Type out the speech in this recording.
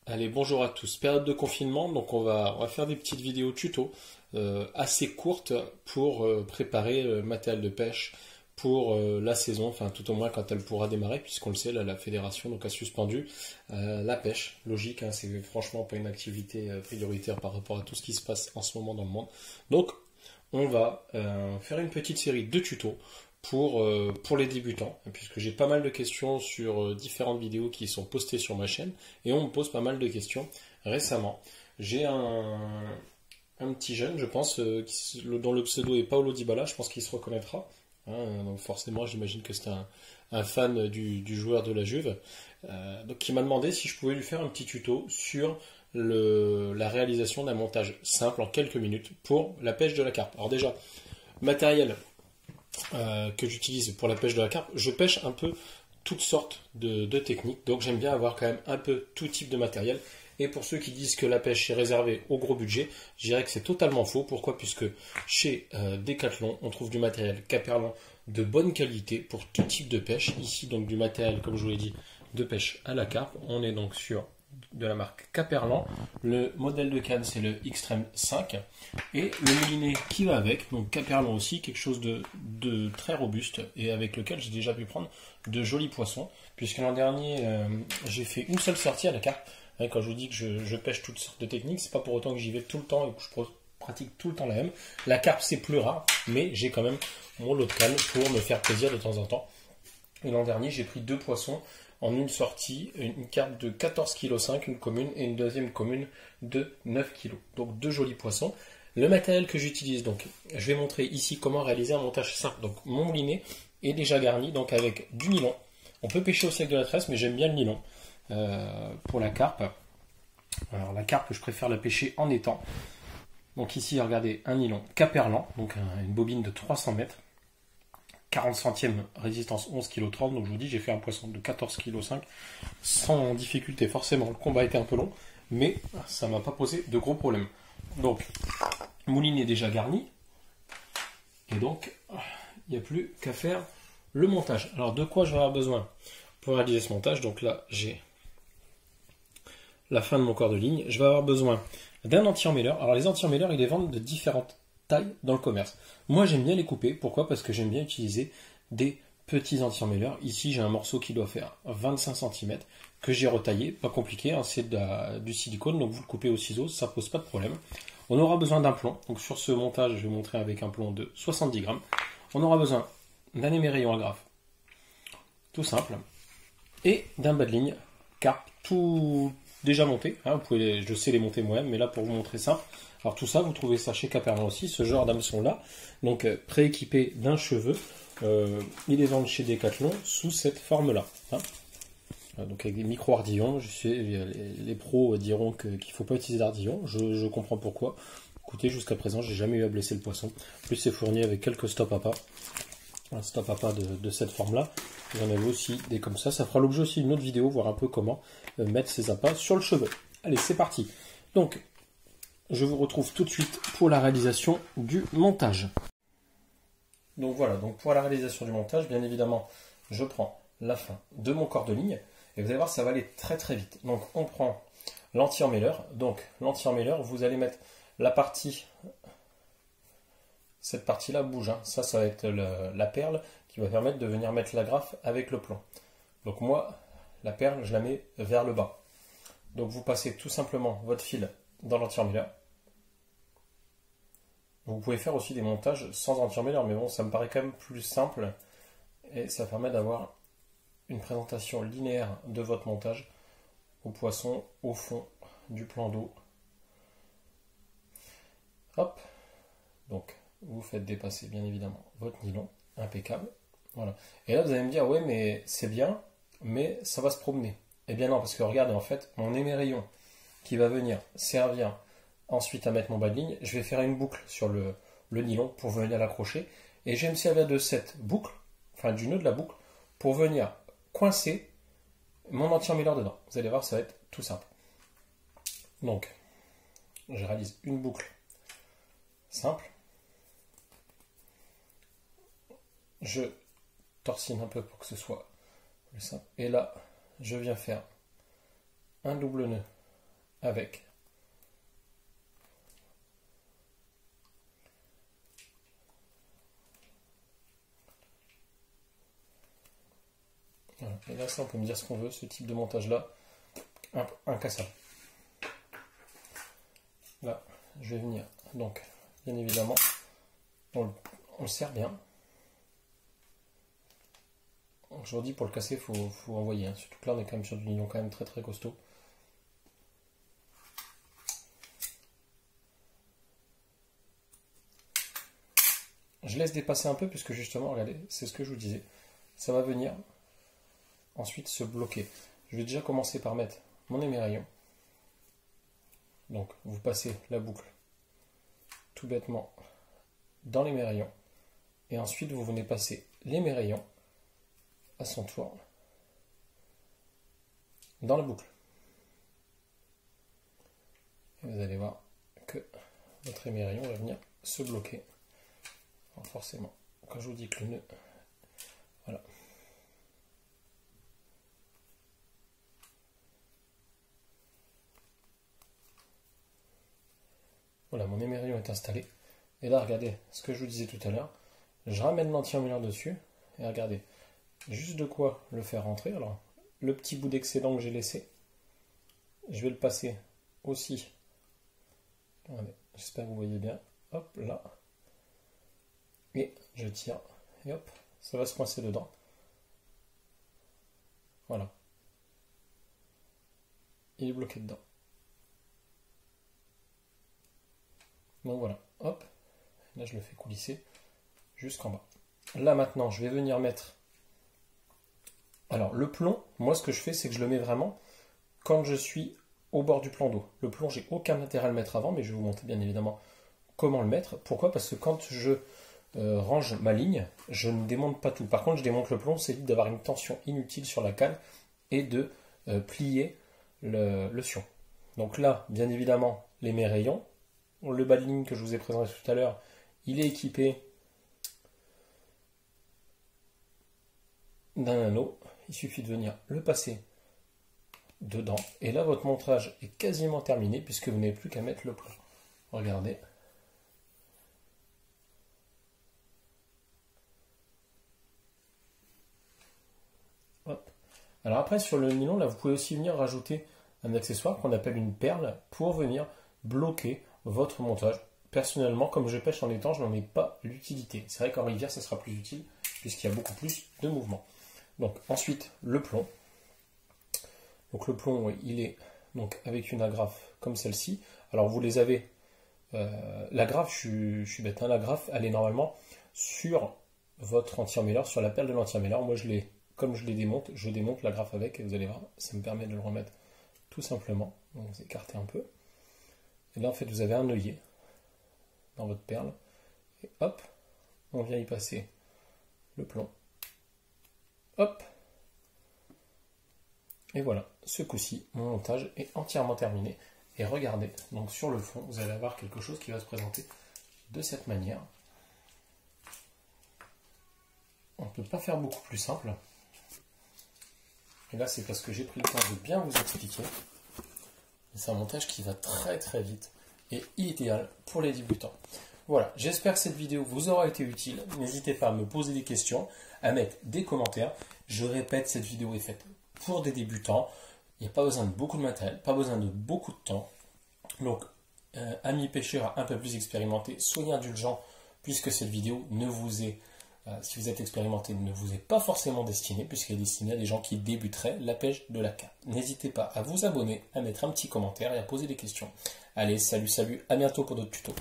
Allez, bonjour à tous. Période de confinement, donc on va faire des petites vidéos tuto assez courtes pour préparer le matériel de pêche pour la saison, enfin tout au moins quand elle pourra démarrer, puisqu'on le sait, là, la fédération donc, a suspendu la pêche. Logique, hein, c'est franchement pas une activité prioritaire par rapport à tout ce qui se passe en ce moment dans le monde. Donc on va faire une petite série de tutos pour les débutants, puisque j'ai pas mal de questions sur différentes vidéos qui sont postées sur ma chaîne, et on me pose pas mal de questions récemment. J'ai un petit jeune, je pense, dont le pseudo est Paolo Dybala, je pense qu'il se reconnaîtra. Hein, donc forcément, j'imagine que c'est un fan du joueur de la Juve. Donc qui m'a demandé si je pouvais lui faire un petit tuto sur la réalisation d'un montage simple en quelques minutes pour la pêche de la carpe. Alors déjà, matériel que j'utilise pour la pêche de la carpe, je pêche un peu toutes sortes de techniques, donc j'aime bien avoir quand même un peu tout type de matériel. Et pour ceux qui disent que la pêche est réservée au gros budget, je dirais que c'est totalement faux. Pourquoi? Puisque chez Decathlon, on trouve du matériel Caperlan de bonne qualité pour tout type de pêche. Ici, donc du matériel, comme je vous l'ai dit, de pêche à la carpe. On est donc sur de la marque Caperlan. Le modèle de canne, c'est le Xtreme 5. Et le moulinet qui va avec, donc Caperlan aussi, quelque chose de très robuste et avec lequel j'ai déjà pu prendre de jolis poissons. Puisque l'an dernier, j'ai fait une seule sortie à la carpe. Quand je vous dis que je pêche toutes sortes de techniques, c'est pas pour autant que j'y vais tout le temps et que je pratique tout le temps la même. La carpe, c'est plus rare, mais j'ai quand même mon lot de canne pour me faire plaisir de temps en temps. Et l'an dernier, j'ai pris deux poissons en une sortie, une carpe de 14,5 kg, une commune, et une deuxième commune de 9 kg. Donc deux jolis poissons. Le matériel que j'utilise, donc je vais montrer ici comment réaliser un montage simple. Donc mon moulinet est déjà garni, donc avec du nylon. On peut pêcher aussi avec de la tresse, mais j'aime bien le nylon. Pour la carpe. Alors la carpe, je préfère la pêcher en étang. Donc ici, regardez, un nylon Caperlan, donc une bobine de 300 mètres, 40 centièmes, résistance 11,30 kg. Donc je vous dis, j'ai fait un poisson de 14,5 kg sans difficulté. Forcément, le combat était un peu long, mais ça m'a pas posé de gros problèmes. Donc, moulinet déjà garni, et donc il n'y a plus qu'à faire le montage. Alors de quoi je vais avoir besoin pour réaliser ce montage? Donc là, j'ai la fin de mon corps de ligne. Je vais avoir besoin d'un anti-emmêleur. Alors les anti-emmêleurs, ils les vendent de différentes tailles dans le commerce. Moi, j'aime bien les couper. Pourquoi? Parce que j'aime bien utiliser des petits anti-emmêleurs. Ici, j'ai un morceau qui doit faire 25 cm que j'ai retaillé. Pas compliqué, hein, c'est du silicone, donc vous le coupez au ciseau, ça pose pas de problème. On aura besoin d'un plomb. Donc sur ce montage, je vais montrer avec un plomb de 70 grammes. On aura besoin d'un émerillon agrafe, tout simple, et d'un bas de ligne carpe tout déjà monté, hein, je sais les monter moi-même, mais là pour vous montrer simple. Alors tout ça, vous trouvez ça chez Caperlan aussi, ce genre d'hameçon là, donc prééquipé d'un cheveu. Il est vendu chez Decathlon sous cette forme-là. Hein. Donc avec des micro-ardillons, je sais, les pros diront qu'il ne faut pas utiliser d'ardillons, je comprends pourquoi. Écoutez, jusqu'à présent, j'ai jamais eu à blesser le poisson. En plus, c'est fourni avec quelques stop à pas. Un stop à pas de cette forme-là. J'en avais aussi des comme ça. Ça fera l'objet aussi d'une autre vidéo, voir un peu comment mettre ces appâts sur le cheveu. Allez, c'est parti. Donc, je vous retrouve tout de suite pour la réalisation du montage. Donc voilà, donc pour la réalisation du montage, bien évidemment, je prends la fin de mon corps de ligne. Et vous allez voir, ça va aller très très vite. Donc on prend l'anti-emmêleur. Donc l'anti-emmêleur, vous allez mettre la partie... Cette partie-là bouge. Hein. Ça va être la perle qui va permettre de venir mettre l'agrafe avec le plomb. Donc moi, la perle, je la mets vers le bas. Donc vous passez tout simplement votre fil dans l'anti-emmêleur. Vous pouvez faire aussi des montages sans anti-emmêleur, mais bon, ça me paraît quand même plus simple et ça permet d'avoir une présentation linéaire de votre montage au poisson au fond du plan d'eau. Hop, donc vous faites dépasser bien évidemment votre nylon, impeccable. Voilà. Et là vous allez me dire, ouais mais c'est bien, mais ça va se promener. Eh bien non, parce que regardez en fait, mon émerillon qui va venir servir ensuite à mettre mon bas de ligne, je vais faire une boucle sur le nylon pour venir l'accrocher. Et je vais me servir de cette boucle, enfin du nœud de la boucle, pour venir coincer mon anti-emmêleur dedans. Vous allez voir, ça va être tout simple. Donc, je réalise une boucle simple. Je torsine un peu pour que ce soit plus simple. Et là, je viens faire un double nœud avec. Voilà. Et là, ça, on peut me dire ce qu'on veut, ce type de montage-là, incassable. Là, je vais venir, donc, bien évidemment, on le serre bien. Je vous dis, pour le casser, il faut envoyer, hein. Surtout que là, on est quand même sur du nylon quand même très très costaud. Je laisse dépasser un peu, puisque justement, regardez, c'est ce que je vous disais, ça va venir ensuite se bloquer. Je vais déjà commencer par mettre mon émerillon. Donc, vous passez la boucle tout bêtement dans l'émerillon. Et ensuite, vous venez passer l'émerillon à son tour dans la boucle. Et vous allez voir que votre émerillon va venir se bloquer. Alors forcément, quand je vous dis que le nœud, voilà. Voilà, mon émerillon est installé. Et là, regardez ce que je vous disais tout à l'heure. Je ramène l'anti-emmêleur dessus. Et regardez, juste de quoi le faire rentrer. Alors, le petit bout d'excédent que j'ai laissé, je vais le passer aussi. J'espère que vous voyez bien. Hop, là. Et je tire. Et hop, ça va se coincer dedans. Voilà. Il est bloqué dedans. Donc voilà, hop. Là, je le fais coulisser jusqu'en bas. Là, maintenant, je vais venir mettre... Alors, le plomb, moi, ce que je fais, c'est que je le mets vraiment quand je suis au bord du plan d'eau. Le plomb, j'ai aucun intérêt à le mettre avant, mais je vais vous montrer bien évidemment comment le mettre. Pourquoi? Parce que quand je range ma ligne, je ne démonte pas tout. Par contre, je démonte le plomb, c'est évite d'avoir une tension inutile sur la cale et de plier le sion. Donc là, bien évidemment, les rayons. Le bas de ligne que je vous ai présenté tout à l'heure, il est équipé d'un anneau. Il suffit de venir le passer dedans. Et là, votre montage est quasiment terminé puisque vous n'avez plus qu'à mettre le plomb. Regardez. Hop. Alors après, sur le nylon, là, vous pouvez aussi venir rajouter un accessoire qu'on appelle une perle pour venir bloquer votre montage. Personnellement, comme je pêche en étang, je n'en ai pas l'utilité. C'est vrai qu'en rivière, ça sera plus utile puisqu'il y a beaucoup plus de mouvement. Donc ensuite, le plomb. Donc le plomb, il est donc avec une agrafe comme celle-ci. Alors vous les avez. L'agrafe, je suis bête, hein, l'agrafe, elle est normalement sur votre anti-emmêleur, sur la perle de l'anti-emmêleur. Moi, comme je les démonte, je démonte l'agrafe avec et vous allez voir, ça me permet de le remettre tout simplement. Donc vous écartez un peu. Et là, en fait, vous avez un œillet dans votre perle. Et hop, on vient y passer le plomb. Hop. Et voilà, ce coup-ci, mon montage est entièrement terminé. Et regardez, donc sur le fond, vous allez avoir quelque chose qui va se présenter de cette manière. On ne peut pas faire beaucoup plus simple. Et là, c'est parce que j'ai pris le temps de bien vous expliquer. C'est un montage qui va très très vite et idéal pour les débutants. Voilà, j'espère que cette vidéo vous aura été utile. N'hésitez pas à me poser des questions, à mettre des commentaires. Je répète, cette vidéo est faite pour des débutants. Il n'y a pas besoin de beaucoup de matériel, pas besoin de beaucoup de temps. Donc, amis pêcheurs un peu plus expérimentés, soyez indulgents puisque cette vidéo ne vous est, si vous êtes expérimenté, ne vous est pas forcément destinée puisqu'elle est destinée à des gens qui débuteraient la pêche de la carpe. N'hésitez pas à vous abonner, à mettre un petit commentaire et à poser des questions. Allez, salut, à bientôt pour d'autres tutos.